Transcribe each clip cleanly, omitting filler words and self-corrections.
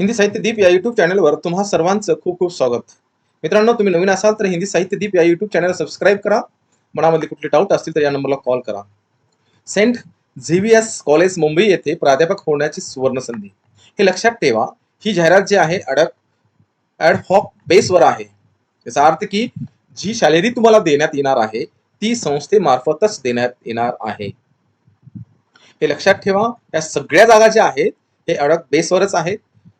हिंदी साहित्य दीप या युट्यूब चॅनलवर तुम्हा सर्वांचं खूप खूप स्वागत. मित्रांनो, तुम्ही नवीन असाल तर हिंदी साहित्य दीप या युट्यूब चॅनल सबस्क्राईब करा. मनामध्ये कुठले डाऊट असतील तर या नंबरला कॉल करा. सेंट झेवियर्स कॉलेज मुंबई येथे प्राध्यापक होण्याची सुवर्ण संधी. हे लक्षात ठेवा, ही जाहिरात जी आहे ॲड हॉक बेसवर आहे. याचा अर्थ की जी सॅलरी तुम्हाला देण्यात येणार आहे ती संस्थेमार्फतच देण्यात येणार आहे. हे लक्षात ठेवा, या सगळ्या जागा ज्या आहेत हे ॲड हॉक बेसवरच आहेत.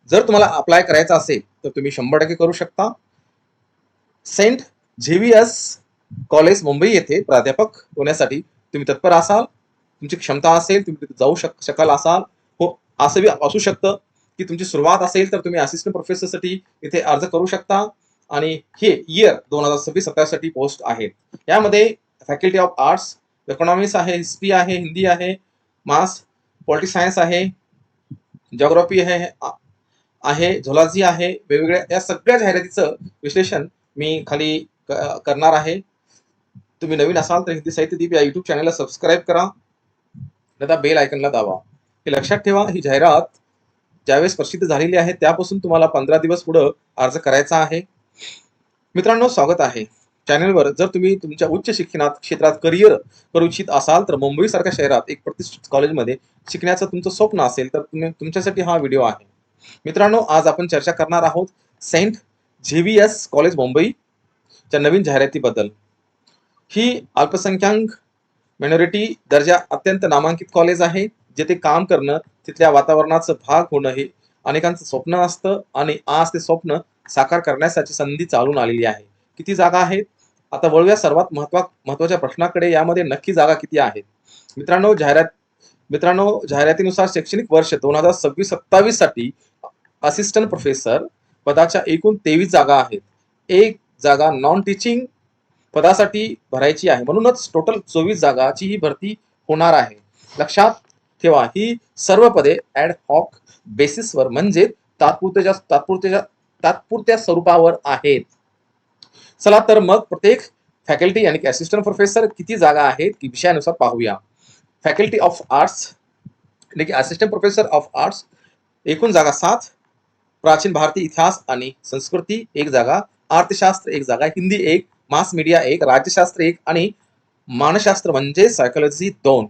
जर तुम्हाला अप्लाय करायचं असेल तर तुम्ही 100% करू शकता. सेंट झेवियर्स कॉलेज मुंबई येथे प्राध्यापक होण्यासाठी तुम्ही तत्पर असाल, तुमची क्षमता असेल, तुम्ही तिथे जाऊ शकाल असाल. हो, असं बी असू शकतं की तुमची सुरुवात असेल तर तुम्ही असिस्टंट प्रोफेसरसाठी इथे अर्ज करू शकता. आणि हे इयर 2026-27 साठी पोस्ट आहेत. यामध्ये फॅकल्टी ऑफ आर्ट्स, इकॉनॉमिक्स आहे, हिस्ट्री आहे, हिंदी आहे, मास पॉलिटिक्स सायन्स आहे, जिओग्राफी आहे, झोलॉजी आहे. वेगवेगळ्या या सगळ्या जाहिरातीचं विश्लेषण मी खाली करणार आहे. तुम्ही नवीन असाल तर हिंदी साहित्य दीप या युट्यूब चॅनलला सबस्क्राईब करा, नंतर बेल आयकनला दाबा. हे लक्षात ठेवा, ही जाहिरात ज्यावेळेस प्रसिद्ध झालेली आहे त्यापासून तुम्हाला 15 दिवस पुढे अर्ज करायचा आहे. मित्रांनो, स्वागत आहे चॅनलवर. जर तुम्ही तुमच्या उच्च शिक्षणात क्षेत्रात करिअर करू इच्छित असाल तर मुंबई सारख्या शहरात एक प्रतिष्ठित कॉलेजमध्ये शिकण्याचं तुमचं स्वप्न असेल तर तुमच्यासाठी हा व्हिडिओ आहे. मित्रांनो, आज आपण चर्चा करणार आहोत सेंट झेवियर्स कॉलेज मुंबईच्या नवीन जाहिरातीबद्दल. ही अल्पसंख्याक मायनॉरिटी दर्जा अत्यंत नामांकित कॉलेज आहे, जेथे काम करणं, तिथल्या वातावरणाचं भाग होणं हे अनेकांचं स्वप्न असतं आणि आज ते स्वप्न साकार करण्यासाठी संधी चालून आलेली आहे. किती जागा आहेत? आता वळूया सर्वात महत्वाच्या प्रश्नाकडे. यामध्ये नक्की जागा किती आहेत? मित्रांनो, जाहिरातीनुसार शैक्षणिक वर्ष 2026-27 साठी असिस्टंट प्रोफेसर पदाच्या एकूण 23 जागा आहेत. एक जागा नॉन टीचिंग पदासाठी भरायची आहे, म्हणूनच टोटल 24 जागाची ही भरती होणार आहे. लक्षात ठेवा, ही सर्व पदे ॲड हॉक बेसिसवर म्हणजे तात्पुरत्या स्वरूपावर आहेत. चला तर मग प्रत्येक फॅकल्टी यानी की असिस्टंट प्रोफेसर किती जागा आहेत की विषयानुसार पाहूया. फॅकल्टी ऑफ आर्ट्स यानी की असिस्टंट प्रोफेसर ऑफ आर्ट्स एकूण जागा 7. प्राचीन भारतीय इतिहास आणि संस्कृती 1 जागा, अर्थशास्त्र 1 जागा, हिंदी 1, मास मीडिया 1, राज्यशास्त्र 1 आणि मानसशास्त्र म्हणजे सायकोलॉजी 2.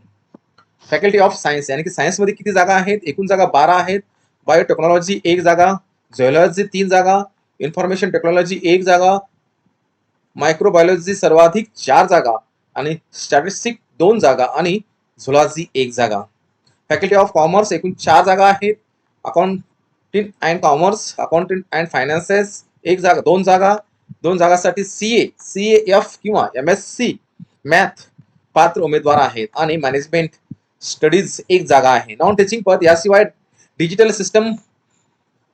फॅकल्टी ऑफ सायन्स यानी की सायन्स मध्ये किती जागा आहेत? एकूण जागा 12 आहेत. बायोटेक्नॉलॉजी 1 जागा, झुऑलॉजी 3 जागा, इन्फॉर्मेशन टेक्नॉलॉजी 1 जागा, मायक्रोबायोलॉजी सर्वाधिक 4 जागा आणि स्टॅटिस्टिक 2 जागा आणि झुऑलॉजी 1 जागा. फॅकल्टी ऑफ कॉमर्स एकूण 4 जागा आहेत. Accounting and commerce, accounting and finances 1 जागा, 2 जागा. 2 जागासाठी CAF किंवा MSc मॅथ पात्र उमेदवार आहेत आणि मॅनेजमेंट स्टडीज 1 जागा आहे. नॉन टीचिंग पद याशिवाय डिजिटल सिस्टम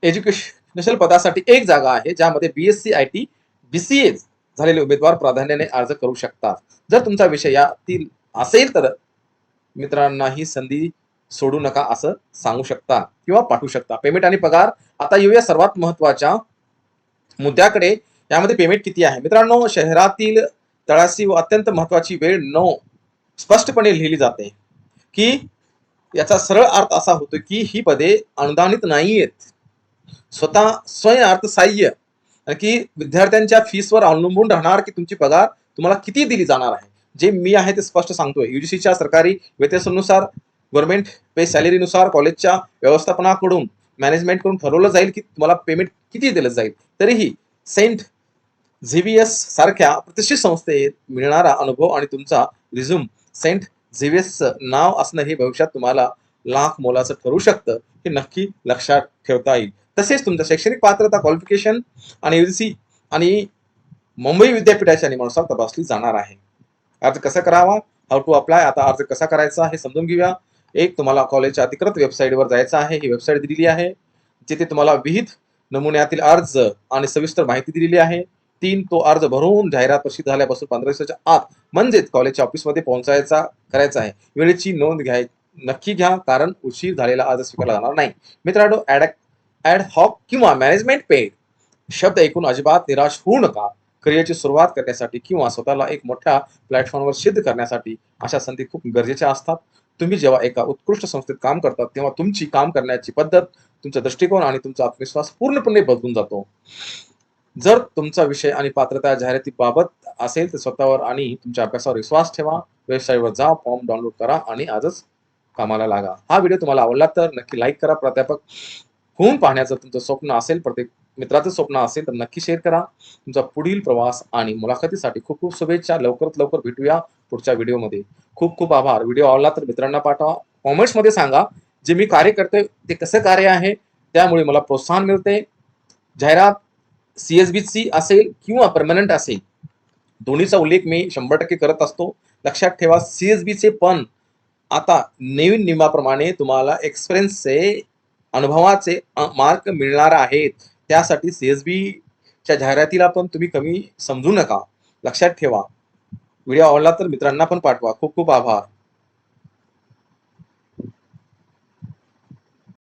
एज्युकेशनल पदासाठी 1 जागा आहे, ज्यामध्ये BSc IT BCA झालेले उमेदवार प्राधान्याने अर्ज करू शकतात. जर तुमचा विषय यातील असेल तर मित्रांना ही संधी सोडू नका असं सांगू शकता किंवा पाठवू शकता. पेमेंट आणि पगार. आता येऊया सर्वात महत्वाच्या मुद्द्याकडे. यामध्ये पेमेंट किती आहे? मित्रांनो, शहरातील तळाशी व अत्यंत महत्वाची वेळ 9 स्पष्टपणे लिहिली जाते की याचा सरळ अर्थ असा होतो की ही पदे अनुदानित नाहीयेत, स्वयं अर्थसहाय्य की विद्यार्थ्यांच्या फीसवर अवलंबून राहणार की तुमची पगार तुम्हाला किती दिली जाणार आहे. जे मी आहे ते स्पष्ट सांगतोय. युजीसीच्या सरकारी वेतनानुसार, गव्हर्नमेंट पे सॅलरीनुसार कॉलेजच्या व्यवस्थापनाकडून, मॅनेजमेंटकडून ठरवलं जाईल की तुम्हाला पेमेंट किती दिलं जाईल. तरीही सेंट झेवियर्स सारख्या प्रतिष्ठित संस्थेत मिळणारा अनुभव आणि तुमचा रिझ्यूम सेंट झेवियर्सचं नाव असणं हे भविष्यात तुम्हाला लाख मोलाचं ठरू शकतं, हे नक्की लक्षात ठेवता येईल. तसेच तुमचं शैक्षणिक पात्रता, क्वालिफिकेशन आणि युजीसी आणि मुंबई विद्यापीठाच्या नियमानुसार तपासली जाणार आहे. अर्ज कसा करावा? How to apply. आता अर्ज कसा करायचा हे समजून घेऊया. एक, तुम्हाला कॉलेजच्या अधिकृत वेबसाईटवर जायचं आहे. ही वेबसाईट दिलेली आहे, जिथे तुम्हाला विविध नमुन्यातील अर्ज आणि सविस्तर माहिती दिलेली आहे. 3, तो अर्ज भरून जाहिरात प्रसिद्ध झाल्यापासून 15 दिवसाच्या आत म्हणजेच कॉलेजच्या ऑफिसमध्ये करायचा आहे. वेळेची नोंद नक्की घ्या, कारण उशीर झालेला अर्ज स्वीकारला जाणार नाही. मित्रांनो, ॲड हॉक किंवा मॅनेजमेंट पेड शब्द ऐकून अजिबात निराश होऊ नका. करिअरची सुरुवात करण्यासाठी किंवा स्वतःला एक मोठ्या प्लॅटफॉर्मवर सिद्ध करण्यासाठी अशा संधी खूप गरजेच्या असतात. तुम्ही जेव्हा एका उत्कृष्ट संस्थेत काम करतात तेव्हा तुमची काम करण्याची पद्धत, तुमचा दृष्टिकोन आणि तुमचा आत्मविश्वास पूर्णपणे बदलून जातो. जर तुमचा विषय आणि पात्रता जाहिरातीबाबत असेल तर स्वतःवर आणि तुमच्या अभ्यासावर विश्वास ठेवा. वेबसाईटवर जा, फॉर्म डाउनलोड करा आणि आजच कामाला लागा. हा व्हिडिओ तुम्हाला आवडला तर नक्की लाईक करा. प्राध्यापक होऊन पाहण्याचं तुमचं स्वप्न असेल, प्रत्येक मित्राचं स्वप्न असेल तर नक्की शेअर करा. तुमचा पुढील प्रवास आणि मुलाखतीसाठी खूप खूप शुभेच्छा. लवकरात लवकर भेटूया पुढच्या व्हिडिओमध्ये. खूप खूप आभार. व्हिडिओ आवडला तर मित्रांना पाठवा. कॉमेंट्समध्ये सांगा जे मी कार्य करते ते कसं कार्य आहे, त्यामुळे मला प्रोत्साहन मिळते. जाहिरात CSBची असेल किंवा परमनंट असेल, दोन्हीचा उल्लेख मी 100% करत असतो. लक्षात ठेवा CSBचे पण आता नवीन नियमाप्रमाणे तुम्हाला एक्सपिरियन्सचे, अनुभवाचे मार्क मिळणार आहेत. त्यासाठी CSBच्या जाहिरातीला पण तुम्ही कमी समजू नका. लक्षात ठेवा. व्हिडिओ आवडला तर मित्रांना पण पाठवा. खूप खूप आभार.